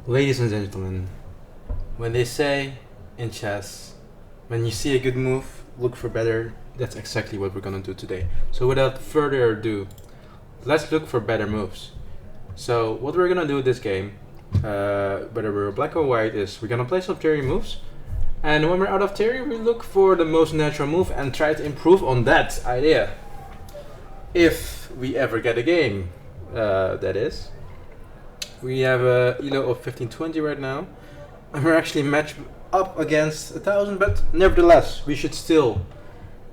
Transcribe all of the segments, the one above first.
Ladies and gentlemen, when they say in chess, when you see a good move, look for better, that's exactly what we're gonna do today. So without further ado, let's look for better moves. So what we're gonna do this game, whether we're black or white, is we're gonna play some theory moves, and when we're out of theory, we look for the most natural move and try to improve on that idea. If we ever get a game, that is. We have a elo of 1520 right now, and we're actually matched up against 1000, but nevertheless, we should still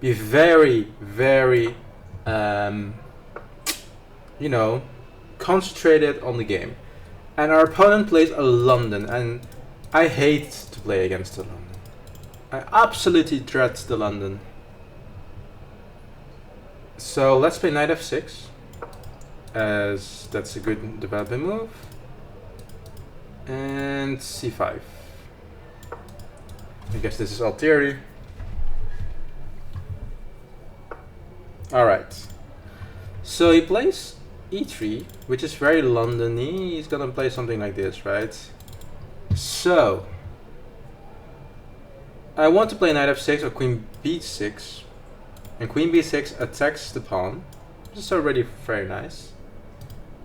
be very, very, concentrated on the game. And our opponent plays a London, and I hate to play against the London. I absolutely dread the London. So let's play knight f6, as that's a good development move. And c5. I guess this is all theory. Alright. So he plays e3, which is very London-y. He's gonna play something like this, right? So I want to play knight f6 or queen b6. And queen b6 attacks the pawn. This is already very nice.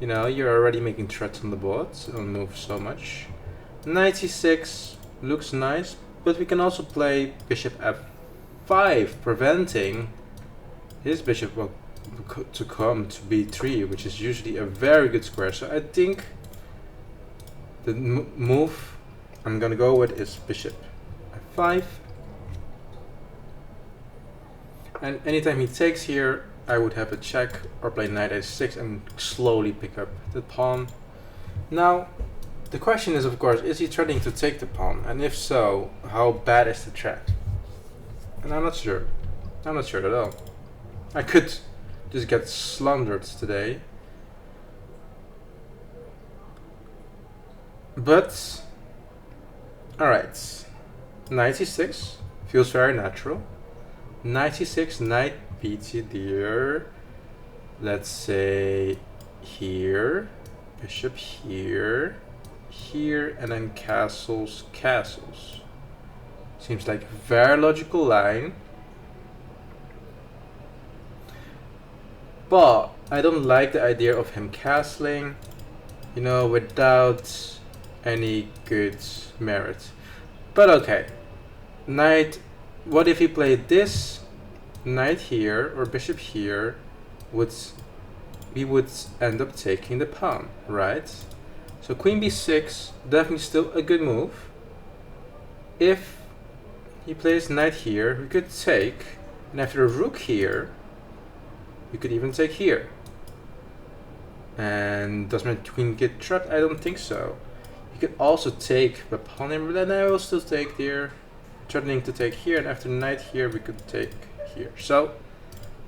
You know, you're already making threats on the board, so don't move so much. Knight c6 looks nice, but we can also play bishop f5, preventing his bishop to come to b3, which is usually a very good square. So I think the move I'm gonna go with is bishop f5. And anytime he takes here, I would have a check or play knight a6 and slowly pick up the pawn. Now, the question is, of course, is he threatening to take the pawn? And if so, how bad is the threat? And I'm not sure. I'm not sure at all. I could just get slandered today. But, alright. Knight c6 feels very natural. Knight c6, knight b2 dear. Let's say here, bishop here, here, and then castles, castles. Seems like a very logical line. But I don't like the idea of him castling, you know, without any good merit. But okay, knight. What if he played this? Knight here or bishop here, we would end up taking the pawn, right? So queen b6, definitely still a good move. If he plays knight here, we could take, and after a rook here, we could even take here. And does my queen get trapped? I don't think so. You could also take the pawn, but then I will still take here, threatening to take here, and after knight here, we could take here. So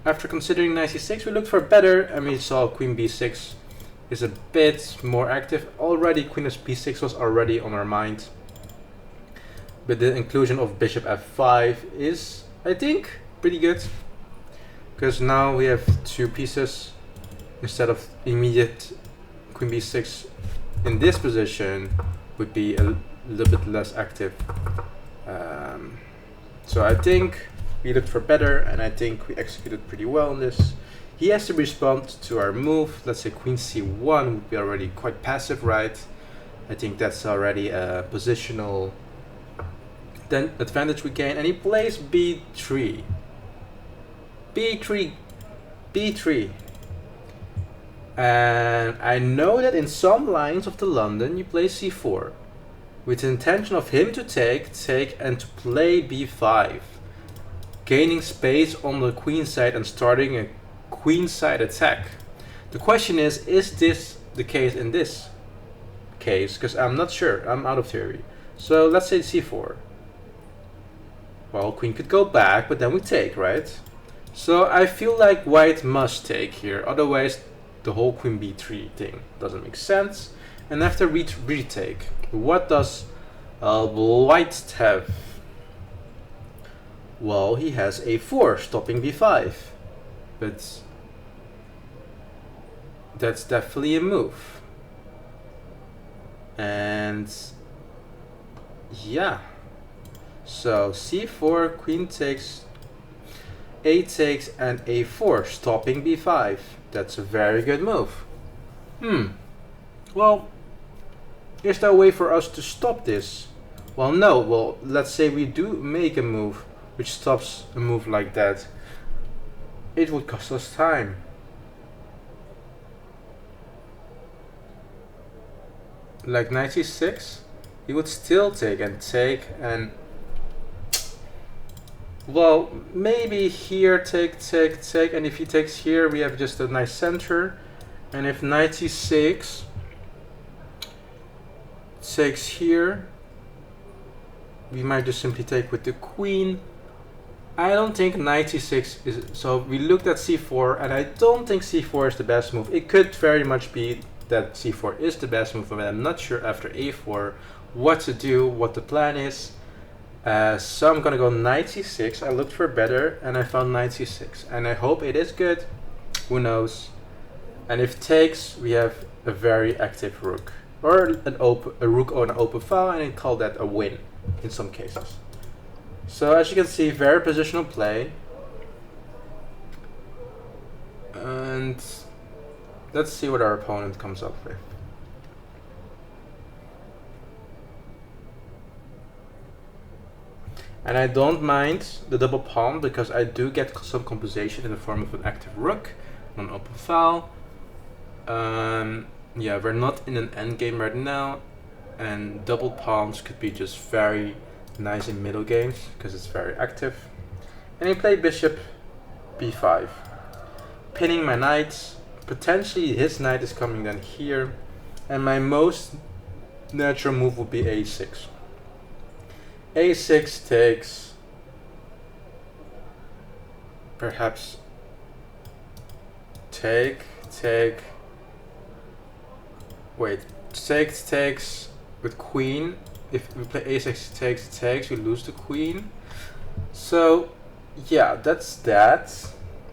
after considering knight c6, we looked for better, and we saw queen b6 is a bit more active. Already queen of b6 was already on our mind, but the inclusion of bishop f5 is, I think, pretty good, because now we have two pieces instead of immediate queen b6 in this position would be a little bit less active. So I think we looked for better, and I think we executed pretty well on this. He has to respond to our move. Let's say queen c1 would be already quite passive, right? I think that's already a positional then advantage we gain. And he plays b3. b3. b3. And I know that in some lines of the London you play c4 with the intention of him to take, and to play b5. Gaining space on the queen side and starting a queen side attack. The question is this the case in this case? Because I'm not sure, I'm out of theory. So let's say c4. Well, queen could go back, but then we take, right? So I feel like white must take here, otherwise the whole queen b3 thing doesn't make sense. And after retake, what does white have? Well, he has a4 stopping b5, but that's definitely a move. And And yeah, so c4, queen takes, a takes, and a4, stopping b5. That's a very good move. Well, is there a way for us to stop this? Well, no. Well, let's say we do make a move which stops a move like that. It would cost us time. Like knight c6, he would still take, and well, maybe here take, and if he takes here, we have just a nice center. And if knight c6 takes here, we might just simply take with the queen. I don't think knight c6 is, so we looked at c4, and I don't think c4 is the best move. It could very much be that c4 is the best move, but I'm not sure after a4 what to do, what the plan is. So I'm gonna go knight c6. I looked for better, and I found knight c6, and I hope it is good. Who knows? And if takes, we have a very active rook, or a rook on an open file, and I call that a win in some cases. So as you can see, very positional play. And let's see what our opponent comes up with. And I don't mind the double pawn, because I do get some compensation in the form of an active rook on an open file. Yeah, we're not in an endgame right now, and double pawns could be just very nice in middle games because it's very active. And he played bishop b5, pinning my knight. Potentially his knight is coming then here, and my most natural move would be a6. a6 takes, perhaps takes with queen. If we play a6 takes, we lose the queen. So yeah, that's that.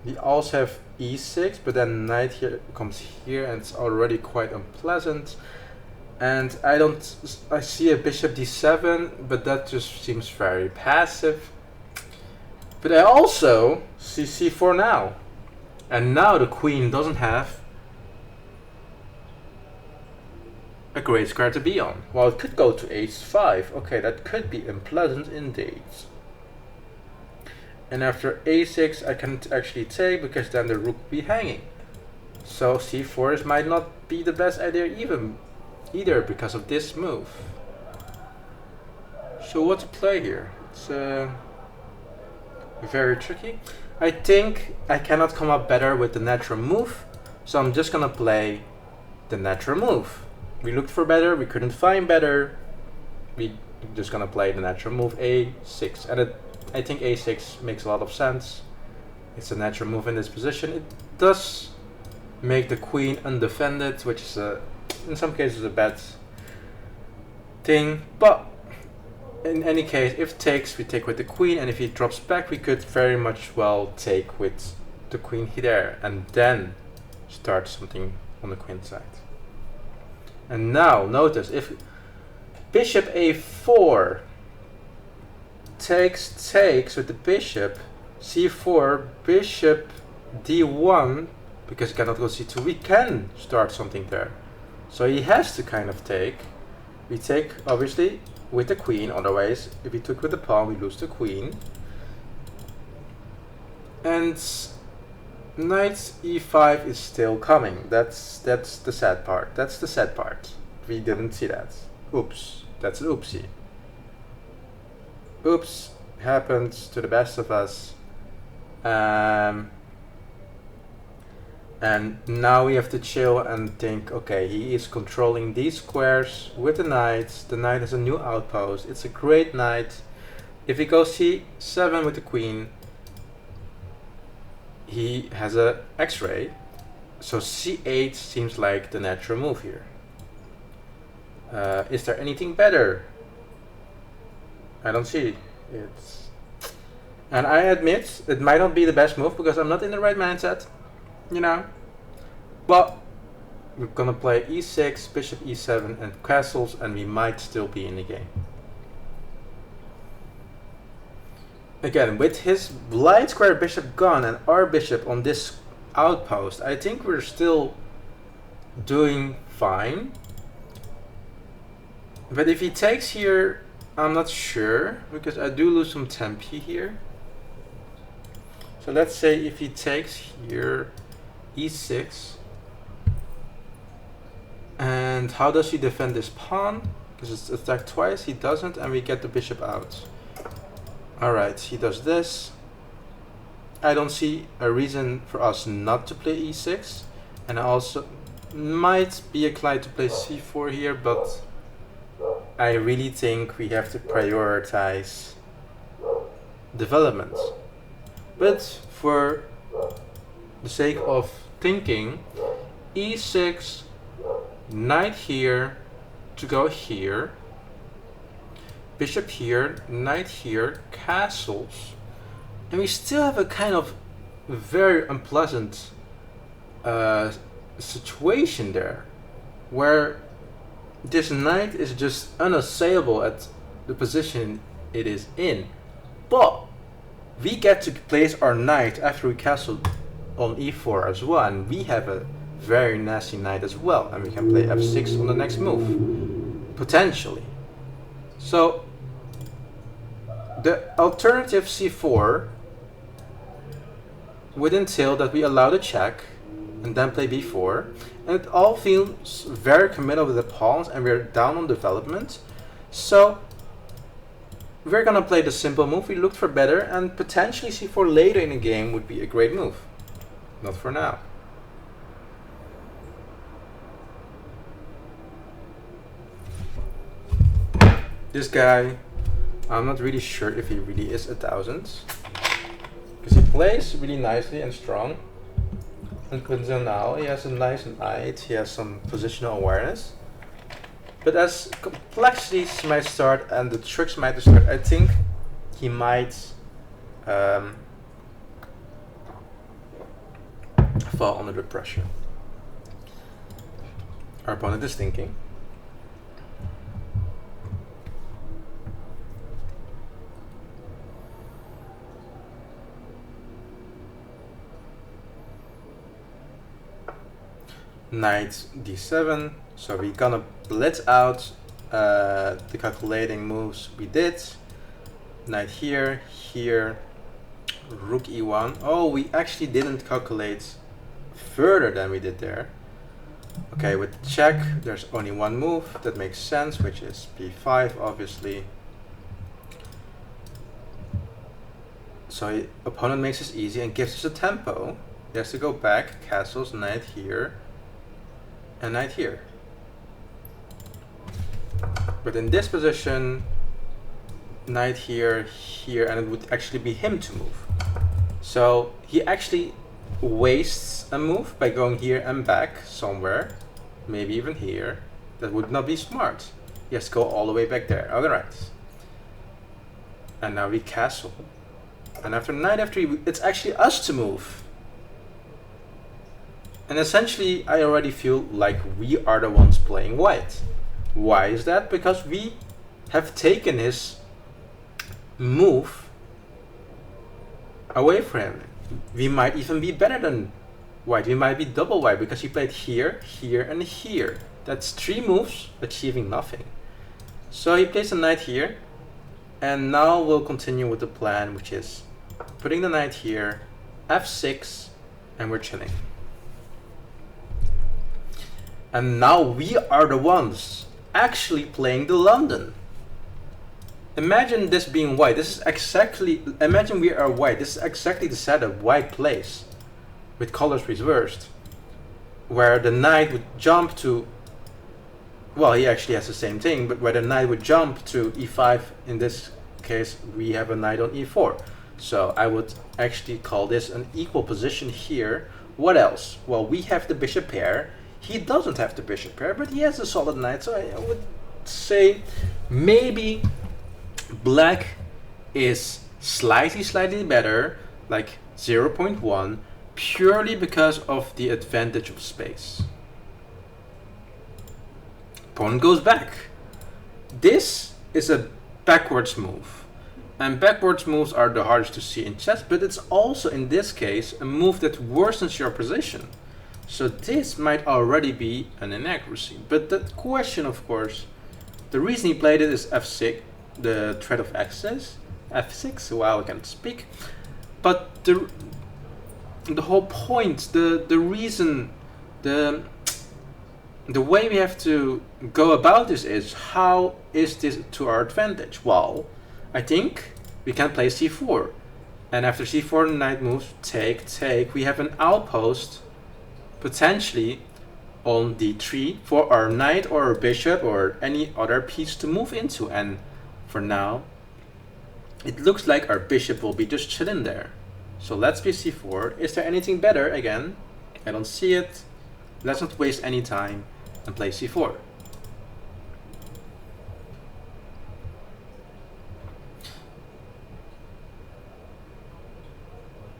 We also have e6, but then knight here comes here, and it's already quite unpleasant. And I see a bishop d7, but that just seems very passive. But I also see c4 now, and now the queen doesn't have a great square to be on. Well, it could go to h5. Okay, that could be unpleasant indeed. And after a6, I can't actually take, because then the rook will be hanging. So c4 might not be the best idea either because of this move. So what to play here? It's very tricky. I think I cannot come up better with the natural move, so I'm just gonna play the natural move. We looked for better, we couldn't find better. We just gonna play the natural move a6, and I think a6 makes a lot of sense. It's a natural move in this position. It does make the queen undefended, which is in some cases a bad thing, but in any case, if takes, we take with the queen, and if he drops back, we could very much well take with the queen there, and then start something on the queen side. And now, notice, if bishop a4 takes with the bishop, c4, bishop d1, because he cannot go c2, we can start something there. So he has to kind of take. We take, obviously, with the queen, otherwise, if we took with the pawn, we lose the queen. And knight e5 is still coming. That's the sad part. That's the sad part. We didn't see that. Oops. That's an oopsie. Oops. Happens to the best of us. And now we have to chill and think, okay, he is controlling these squares with the knight. The knight has a new outpost. It's a great knight. If he goes c7 with the queen, he has a x-ray. So c8 seems like the natural move here. Is there anything better? I don't see it. And I admit, it might not be the best move because I'm not in the right mindset. You know, but we're gonna play e6, bishop e7, and castles, and we might still be in the game. Again, with his light square bishop gone and our bishop on this outpost, I think we're still doing fine. But if he takes here, I'm not sure, because I do lose some tempi here. So let's say if he takes here, e6. And how does he defend this pawn? Because it's attacked twice, he doesn't, and we get the bishop out. Alright, he does this. I don't see a reason for us not to play e6. And I also might be inclined to play c4 here, but I really think we have to prioritize development. But for the sake of thinking, e6, knight here to go here, bishop here, knight here, castles, and we still have a kind of very unpleasant situation there, where this knight is just unassailable at the position it is in. But we get to place our knight after we castle on e4 as well, and we have a very nasty knight as well, and we can play f6 on the next move, potentially. So the alternative c4 would entail that we allow the check and then play b4, and it all feels very committal with the pawns, and we're down on development. So we're gonna play the simple move. We looked for better, and potentially c4 later in the game would be a great move. Not for now. This guy, I'm not really sure if he really is 1000, because he plays really nicely and strong. Until now, he has a nice knight, he has some positional awareness. But as complexities might start and the tricks might start, I think he might fall under the pressure. Our opponent is thinking. Knight d7, so we're gonna blitz out the calculating moves we did. Knight here, here, rook e1. Oh, we actually didn't calculate further than we did there. Okay, with the check, there's only one move that makes sense, which is b5, obviously. So opponent makes this easy and gives us a tempo. He has to go back, castles, knight here, and knight here. But in this position, knight here, here, and it would actually be him to move. So he actually wastes a move by going here and back somewhere, maybe even here. That would not be smart. He has to go all the way back there. Alright. And now we castle. And after knight f3, it's actually us to move. And essentially, I already feel like we are the ones playing white. Why is that? Because we have taken his move away from him. We might even be better than white. We might be double white because he played here, here, and here. That's 3 moves, achieving nothing. So he plays the knight here. And now we'll continue with the plan, which is putting the knight here, f6, and we're chilling. And now we are the ones actually playing the London. Imagine this being white. This is exactly, imagine we are white. This is exactly the setup white plays with colors reversed, where the knight would jump to, well, he actually has the same thing, but where the knight would jump to e5. In this case, we have a knight on e4. So I would actually call this an equal position here. What else? Well, we have the bishop pair. He doesn't have the bishop pair, but he has a solid knight, so I would say maybe black is slightly better, like 0.1, purely because of the advantage of space. Opponent goes back. This is a backwards move. And backwards moves are the hardest to see in chess, but it's also, in this case, a move that worsens your position. So this might already be an inaccuracy. But the question, of course, the reason he played it is f6, the threat of access. f6, wow, I can't speak. But the whole point, the reason, the way we have to go about this is, how is this to our advantage? Well, I think we can play c4. And after c4, the knight moves, take, take. We have an outpost, potentially, on d3 for our knight or our bishop or any other piece to move into. And for now, it looks like our bishop will be just chilling there. So let's be c4. Is there anything better? Again, I don't see it. Let's not waste any time and play c4.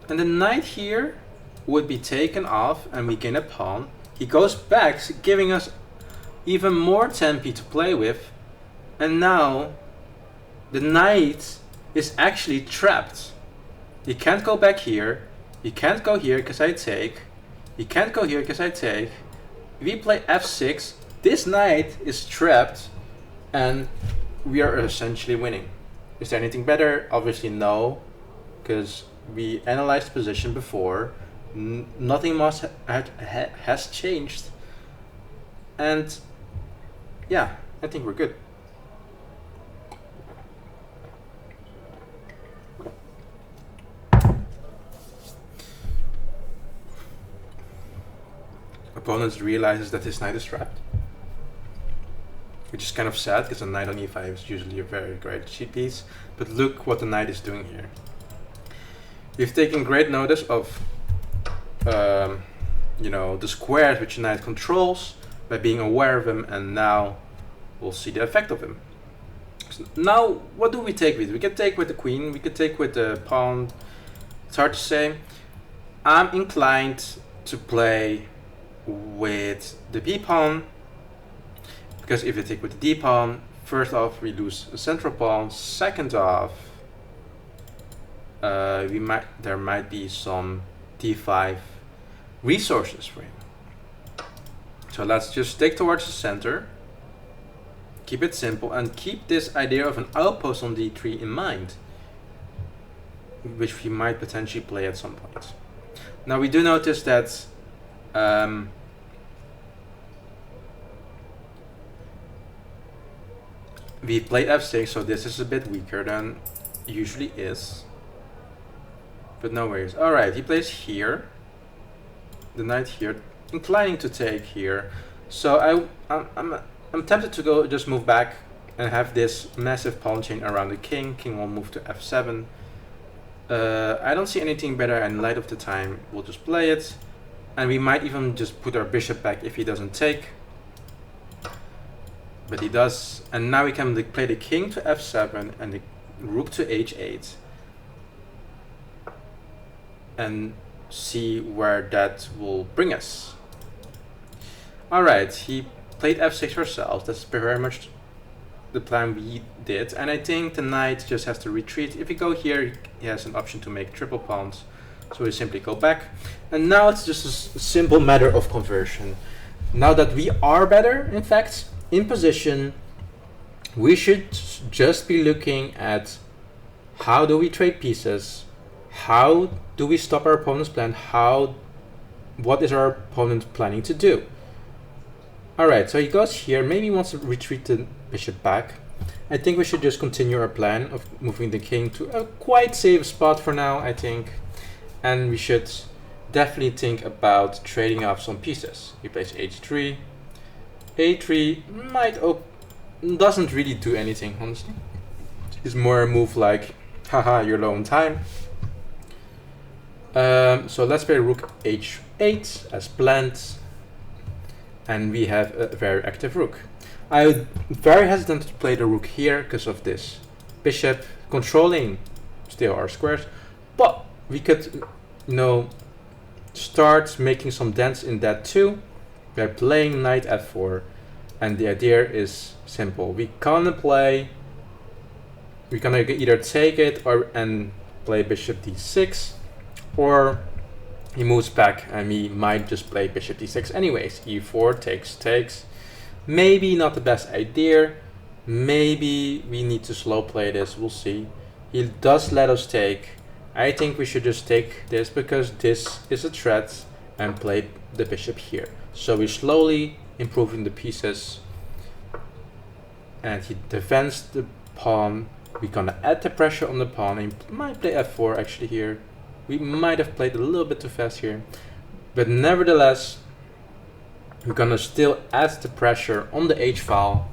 And the knight here would be taken off and we gain a pawn. He goes back, giving us even more tempi to play with. And now the knight is actually trapped. He can't go back here. He can't go here because I take. He can't go here because I take. If we play f6, this knight is trapped and we are essentially winning. Is there anything better? Obviously no, because we analyzed the position before. Nothing much has changed. And yeah, I think we're good. Opponent realizes that his knight is trapped, which is kind of sad because a knight on e5 is usually a very great cheat piece. But look what the knight is doing here. We've taken great notice of the squares which the knight controls by being aware of them, and now we'll see the effect of him. So now, what do we take with? We can take with the queen, we could take with the pawn. It's hard to say. I'm inclined to play with the b pawn, because if you take with the d pawn, first off we lose a central pawn, second off there might be some d5 resources for him. So let's just stick towards the center, keep it simple, and keep this idea of an outpost on d3 in mind, which we might potentially play at some point. Now we do notice that we played f6, so this is a bit weaker than usually is. But no worries. Alright, he plays here. The knight here, inclining to take here. So I'm tempted to go just move back and have this massive pawn chain around the king. King will move to f7. I don't see anything better, and in light of the time, we'll just play it. And we might even just put our bishop back if he doesn't take. But he does. And now we can play the king to f7 and the rook to h8. And see where that will bring us. Alright, he played f6 ourselves. That's very much the plan we did. And I think the knight just has to retreat. If we go here, he has an option to make triple pawns. So we simply go back. And now it's just a simple matter of conversion. Now that we are better, in fact, in position, we should just be looking at how do we trade pieces, how do we stop our opponent's plan, what is our opponent planning to do. Alright, so he goes here, maybe he wants to retreat the bishop back. I think we should just continue our plan of moving the king to a quite safe spot for now, I think. And we should definitely think about trading off some pieces. He plays h3. a3 doesn't really do anything, honestly. It's more a move like, haha, you're low on time. So let's play rook h8 as planned. And we have a very active rook. I'm very hesitant to play the rook here because of this bishop controlling still our squares. But we could, start making some dents in that too. We're playing knight f4. And the idea is simple. We're gonna either take it and play bishop d6, or he moves back and we might just play bishop d6 anyways. e4 takes. Maybe not the best idea. Maybe we need to slow play this, we'll see. He does let us take. I think we should just take this because this is a threat and play the bishop here. So we're slowly improving the pieces. And he defends the pawn. We're gonna add the pressure on the pawn. And he might play f4 actually here. We might have played a little bit too fast here. But nevertheless, we're gonna still add the pressure on the h-file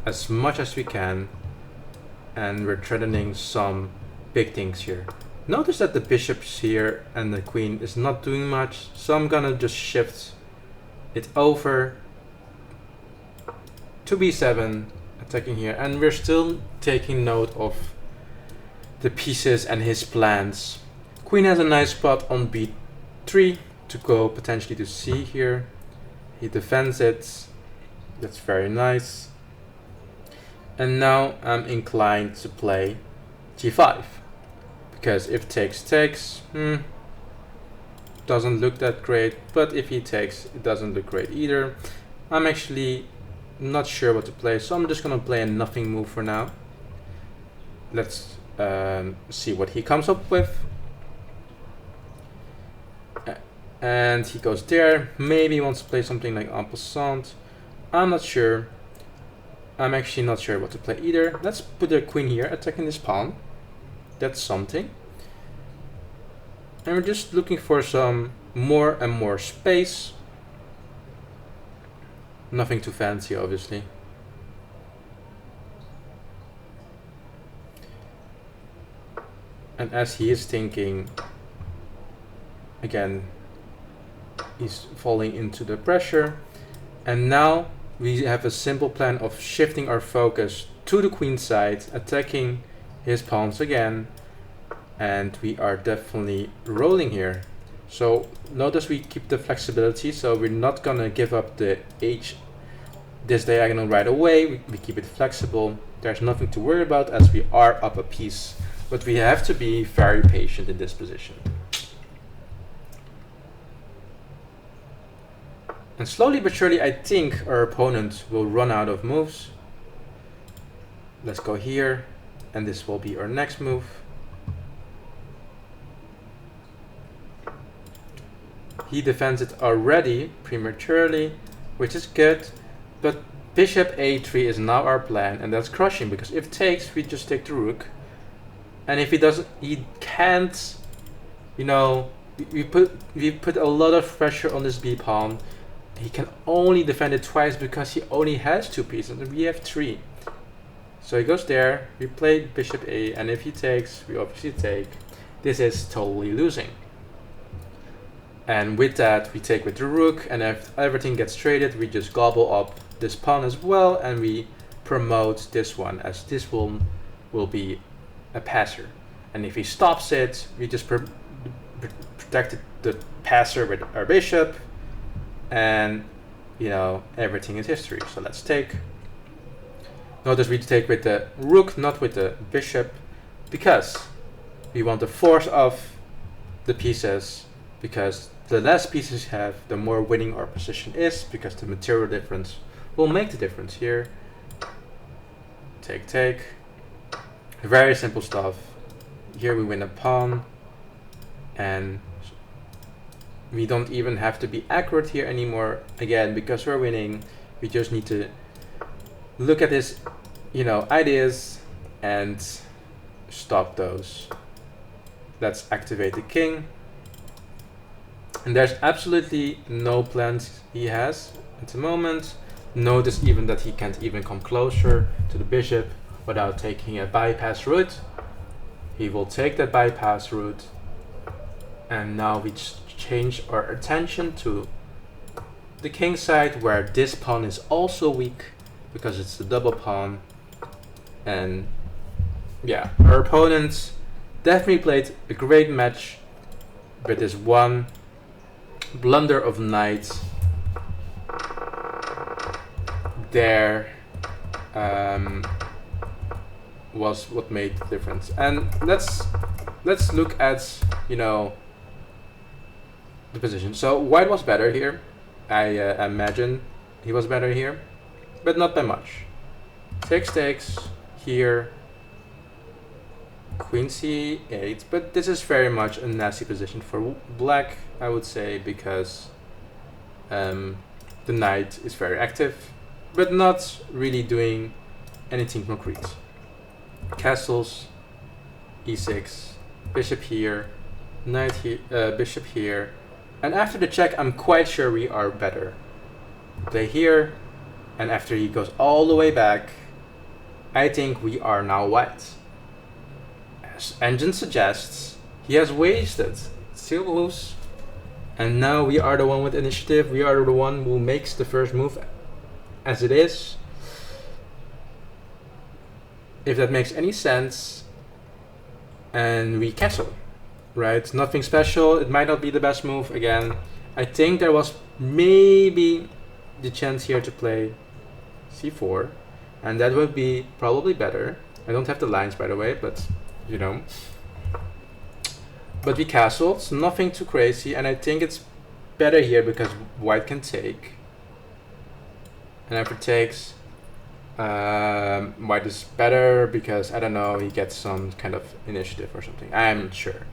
as much as we can. And we're threatening some big things here. Notice that the bishop's here and the queen is not doing much. So I'm gonna just shift it over to b7, attacking here. And we're still taking note of the pieces and his plans. Queen has a nice spot on b3 to go potentially to c here. He defends it. That's very nice. And now I'm inclined to play g5. Because if takes, doesn't look that great. But if he takes, it doesn't look great either. I'm actually not sure what to play, so I'm just gonna play a nothing move for now. Let's see what he comes up with. And he goes there. Maybe he wants to play something like en passant. I'm not sure. I'm actually not sure what to play either. Let's put the queen here, attacking this pawn. That's something. And we're just looking for some more and more space. Nothing too fancy, obviously. And as he is thinking, again, he's falling into the pressure. And now we have a simple plan of shifting our focus to the queen side, attacking his pawns again. And we are definitely rolling here. So notice we keep the flexibility, so we're not gonna give up this diagonal right away. We keep it flexible. There's nothing to worry about as we are up a piece, but we have to be very patient in this position. And slowly but surely, I think our opponent will run out of moves. Let's go here, and this will be our next move. He defends it already prematurely, which is good, but bishop a3 is now our plan, and that's crushing, because if takes, we just take the rook. And if he doesn't, he can't, you know, we put a lot of pressure on this b pawn. He can only defend it twice because he only has 2 pieces, and we have 3. So he goes there, we play bishop a, and if he takes, we obviously take. This is totally losing. And with that, we take with the rook, and if everything gets traded, we just gobble up this pawn as well, and we promote this one, as this one will be a passer. And if he stops it, we just protect the passer with our bishop, and you know, everything is history. So let's take. Notice we take with the rook, not with the bishop, because we want to force off the pieces, because the less pieces you have, the more winning our position is, because the material difference will make the difference here. Take. Very simple stuff. Here we win a pawn, and we don't even have to be accurate here anymore. Again, because we're winning, we just need to look at this, you know, ideas and stop those. Let's activate the king. And there's absolutely no plans he has at the moment. Notice even that he can't even come closer to the bishop without taking a bypass route. He will take that bypass route. And now we change our attention to the king side, where this pawn is also weak because it's the double pawn. And yeah, our opponent definitely played a great match, but this one blunder of knight there was what made the difference. And let's look at, you know, the position. So white was better here. I imagine he was better here, but not by much. Takes here. Queen c8, but this is very much a nasty position for black, I would say, because the knight is very active, but not really doing anything concrete. Castles, e6, bishop here, knight here, bishop here, and after the check, I'm quite sure we are better. Play here, and after he goes all the way back, I think we are now white. As engine suggests, he has wasted still moves, and now we are the one with initiative. We are the one who makes the first move as it is. If that makes any sense, and we castle, right? Nothing special. It might not be the best move again. I think there was maybe the chance here to play c4, and that would be probably better. I don't have the lines, by the way, but you know. But we castled, so nothing too crazy, and I think it's better here because white can take. And after takes, white is better because, I don't know, he gets some kind of initiative or something. I'm not sure.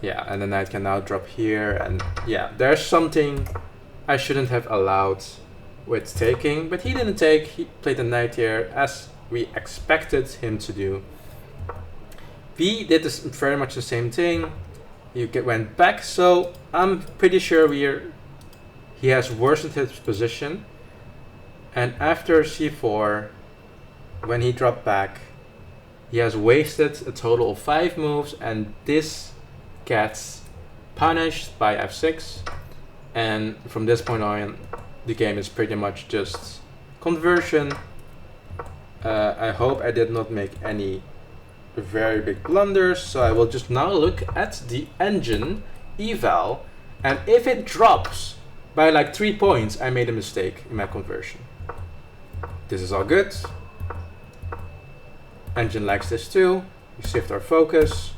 Yeah, and the knight can now drop here, and yeah, there's something I shouldn't have allowed with taking, but he didn't take. He played the knight here as we expected him to do. We did this very much the same thing. You went back, so I'm pretty sure he has worsened his position. And after c4, when he dropped back, he has wasted a total of 5 moves, and this gets punished by f6. And from this point on, the game is pretty much just conversion. I hope I did not make any very big blunders, so I will just now look at the engine eval, and if it drops by like 3 points, I made a mistake in my conversion. This is all good. Engine likes this too. We shift our focus,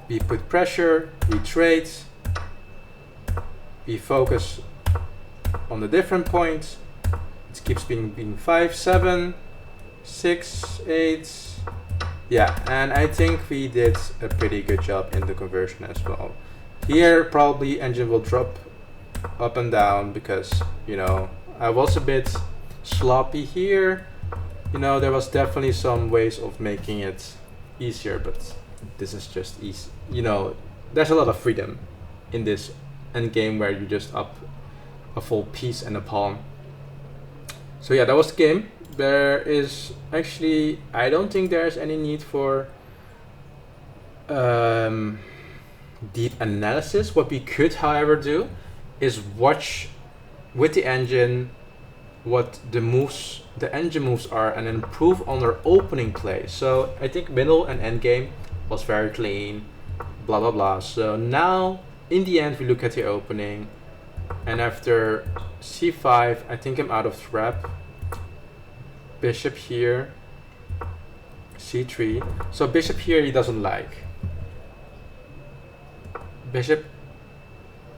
we put pressure, we trade, we focus on the different points. It keeps being 5, 7, 6, 8. Yeah, and I think we did a pretty good job in the conversion as well. Here, probably engine will drop up and down because, you know, I was a bit sloppy here. You know, there was definitely some ways of making it easier, but this is just easy. You know, there's a lot of freedom in this endgame where you just up a full piece and a pawn. So yeah, that was the game. There is actually, I don't think there's any need for deep analysis. What we could, however, do is watch with the engine what the engine moves are, and improve on our opening play. So I think middle and end game was very clean, blah blah blah. So now in the end we look at the opening, and after c5, I think I'm out of trap. Bishop here, c3. So bishop here he doesn't like. Bishop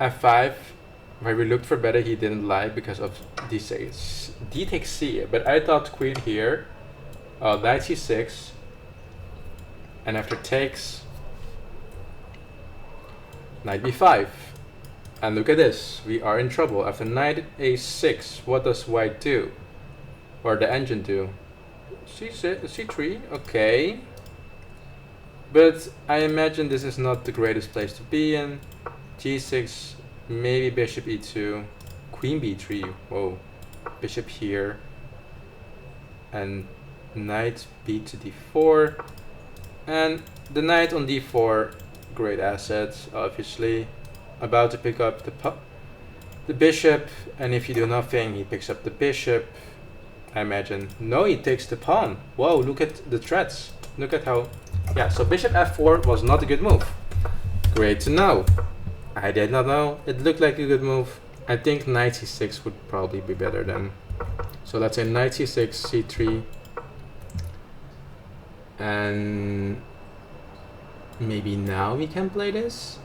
f5, where we looked for better, he didn't like because of d6. D takes c, but I thought queen here, knight c6, and after takes, knight b5. And look at this, we are in trouble. After knight a6, what does white do? Or the engine do? C6, c3, okay. But I imagine this is not the greatest place to be in. g6, maybe bishop e2, queen b3, whoa. Bishop here, and knight b to d4. And the knight on d4, great asset, obviously. About to pick up the bishop, and if you do nothing, he picks up the bishop. I imagine. No, he takes the pawn. Whoa, look at the threats. Look at how... Yeah, so bishop f4 was not a good move. Great to know. I did not know. It looked like a good move. I think knight c6 would probably be better than So let's say knight c6, c3, and maybe now we can play this.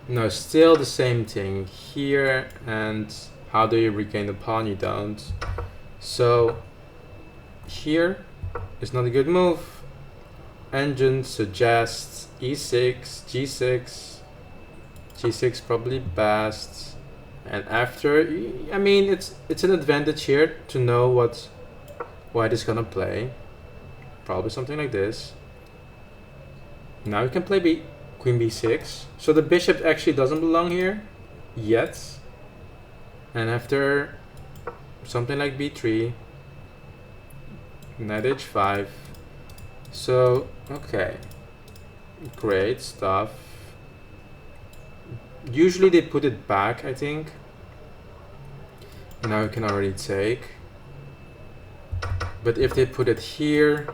No, still the same thing here. And how do you regain the pawn? You don't. So here is not a good move. Engine suggests e6, g6, g6 probably best. And after, I mean, it's an advantage here to know what white is gonna play. Probably something like this. Now you can play queen b6. So the bishop actually doesn't belong here yet. And after something like b3, knight h5. So okay, great stuff. Usually they put it back, I think. Now you can already take. But if they put it here,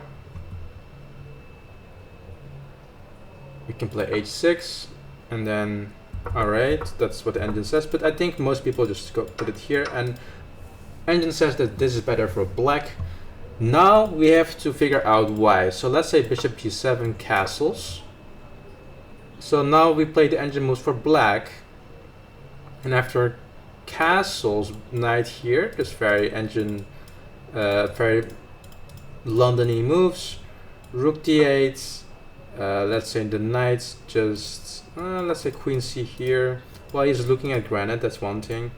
we can play h6, and then, alright, that's what the engine says. But I think most people just go put it here, and engine says that this is better for black. Now we have to figure out why. So let's say bishop g7 castles. So now we play the engine moves for black, and after castles, knight here, just very engine, very London-y moves. Rook d8. Let's say the knight just, let's say queen c here. While he's looking at granite, that's one thing.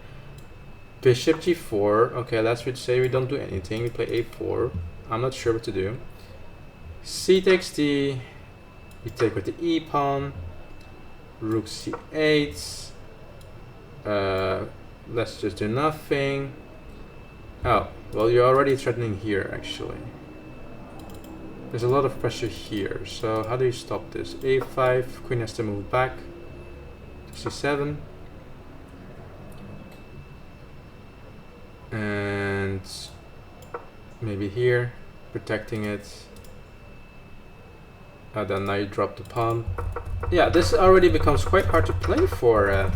Bishop g4. Okay, let's say we don't do anything. We play a4. I'm not sure what to do. C takes d. We take with the e pawn. Rook c8. Let's just do nothing. Oh, well, you're already threatening here, actually. There's a lot of pressure here, so how do you stop this? a5, queen has to move back to c7. And maybe here, protecting it. Then now you drop the pawn. Yeah, this already becomes quite hard to play for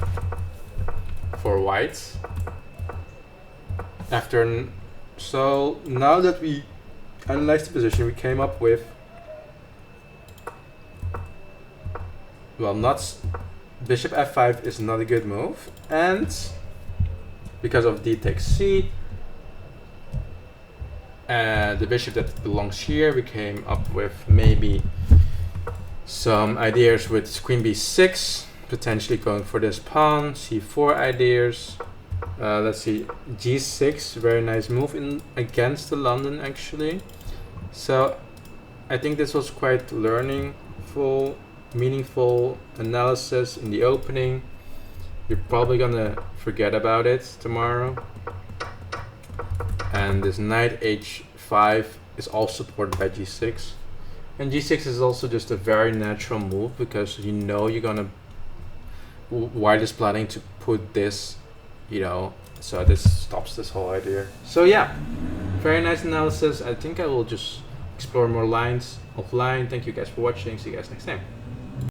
white. So now that we analyzed the position, we came up with, well, bishop f5 is not a good move, and because of d takes c, the bishop that belongs here, we came up with maybe some ideas with queen b6, potentially going for this pawn, c4 ideas. Let's see, g6, very nice move against the London, actually. So I think this was quite learningful, meaningful analysis in the opening. You're probably gonna forget about it tomorrow. And this knight h5 is all supported by g6. And g6 is also just a very natural move because you know you're gonna, white is planning to put this, you know, so this stops this whole idea. So yeah, very nice analysis. I think I will just explore more lines offline. Thank you guys for watching. See you guys next time.